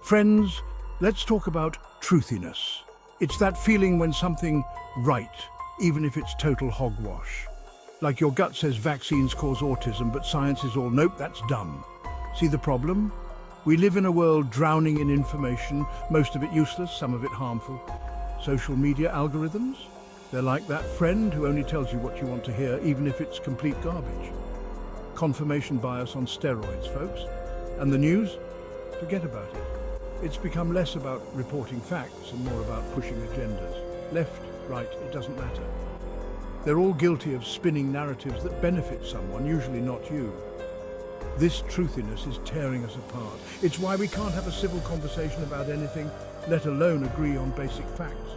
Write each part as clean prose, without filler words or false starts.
Friends, let's talk about truthiness. It's that feeling when something right, even if it's total hogwash. Like your gut says vaccines cause autism, but science is all, nope, that's dumb. See the problem? We live in a world drowning in information, most of it useless, some of it harmful. Social media algorithms? They're like that friend who only tells you what you want to hear, even if it's complete garbage. Confirmation bias on steroids, folks. And the news? Forget about it. It's become less about reporting facts and more about pushing agendas. Left, right, it doesn't matter. They're all guilty of spinning narratives that benefit someone, usually not you. This truthiness is tearing us apart. It's why we can't have a civil conversation about anything, let alone agree on basic facts.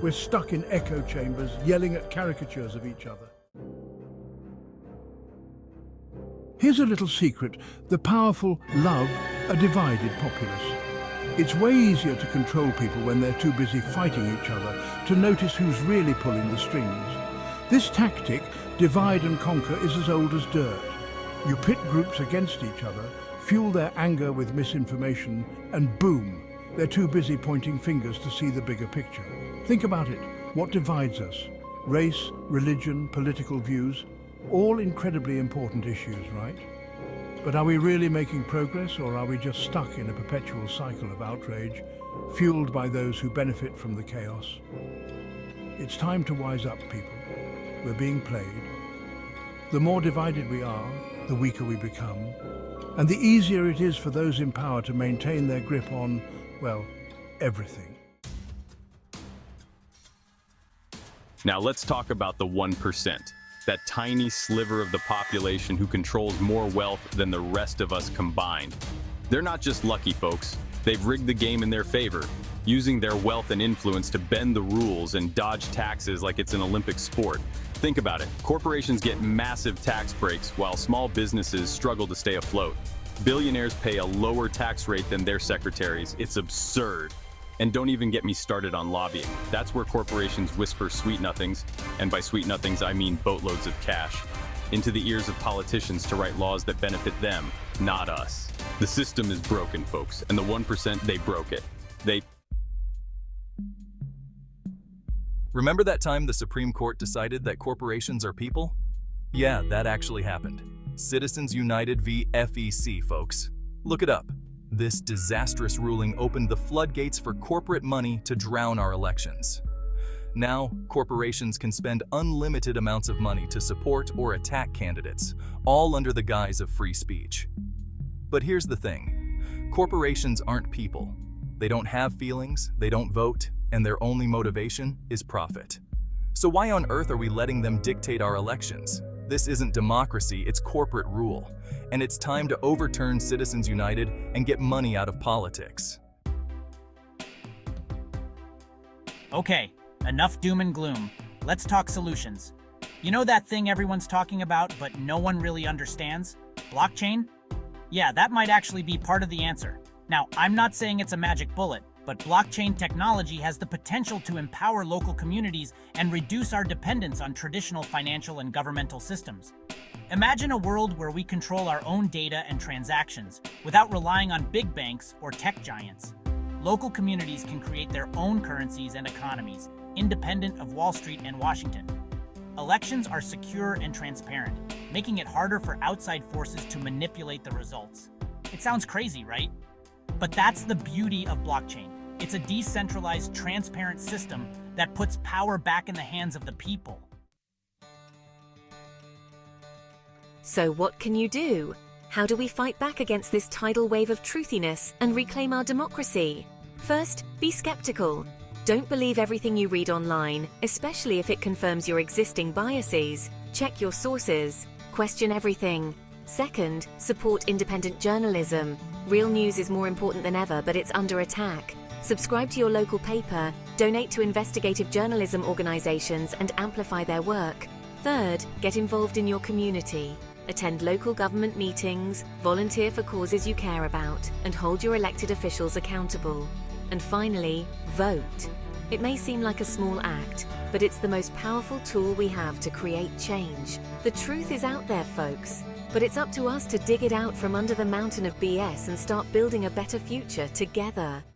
We're stuck in echo chambers, yelling at caricatures of each other. Here's a little secret. The powerful love a divided populace. It's way easier to control people when they're too busy fighting each other to notice who's really pulling the strings. This tactic, divide and conquer, is as old as dirt. You pit groups against each other, fuel their anger with misinformation, and boom, they're too busy pointing fingers to see the bigger picture. Think about it. What divides us? Race, religion, political views, all incredibly important issues, right? But are we really making progress, or are we just stuck in a perpetual cycle of outrage, fueled by those who benefit from the chaos? It's time to wise up, people. We're being played. The more divided we are, the weaker we become, and the easier it is for those in power to maintain their grip on, well, everything. Now let's talk about the 1%, that tiny sliver of the population who controls more wealth than the rest of us combined. They're not just lucky, folks. They've rigged the game in their favor, using their wealth and influence to bend the rules and dodge taxes like it's an Olympic sport. Think about it. Corporations get massive tax breaks while small businesses struggle to stay afloat. Billionaires pay a lower tax rate than their secretaries. It's absurd. And don't even get me started on lobbying. That's where corporations whisper sweet nothings, and by sweet nothings I mean boatloads of cash, into the ears of politicians to write laws that benefit them, not us. The system is broken, folks, and the 1%, they broke it. Remember that time the Supreme Court decided that corporations are people? Yeah, that actually happened. Citizens United v. FEC, folks. Look it up. This disastrous ruling opened the floodgates for corporate money to drown our elections. Now, corporations can spend unlimited amounts of money to support or attack candidates, all under the guise of free speech. But here's the thing. Corporations aren't people. They don't have feelings, they don't vote, and their only motivation is profit. So why on earth are we letting them dictate our elections? This isn't democracy, it's corporate rule. And it's time to overturn Citizens United and get money out of politics. Okay, enough doom and gloom. Let's talk solutions. You know that thing everyone's talking about, but no one really understands? Blockchain? Yeah, that might actually be part of the answer. Now, I'm not saying it's a magic bullet, but blockchain technology has the potential to empower local communities and reduce our dependence on traditional financial and governmental systems. Imagine a world where we control our own data and transactions without relying on big banks or tech giants. Local communities can create their own currencies and economies, independent of Wall Street and Washington. Elections are secure and transparent, making it harder for outside forces to manipulate the results. It sounds crazy, right? But that's the beauty of blockchain. It's a decentralized, transparent system that puts power back in the hands of the people. So what can you do? How do we fight back against this tidal wave of truthiness and reclaim our democracy? First, be skeptical. Don't believe everything you read online, especially if it confirms your existing biases. Check your sources. Question everything. Second, support independent journalism. Real news is more important than ever, but it's under attack. Subscribe to your local paper, donate to investigative journalism organizations, and amplify their work. Third, get involved in your community. Attend local government meetings, volunteer for causes you care about, and hold your elected officials accountable. And finally, vote. It may seem like a small act, but it's the most powerful tool we have to create change. The truth is out there, folks. But it's up to us to dig it out from under the mountain of BS and start building a better future together.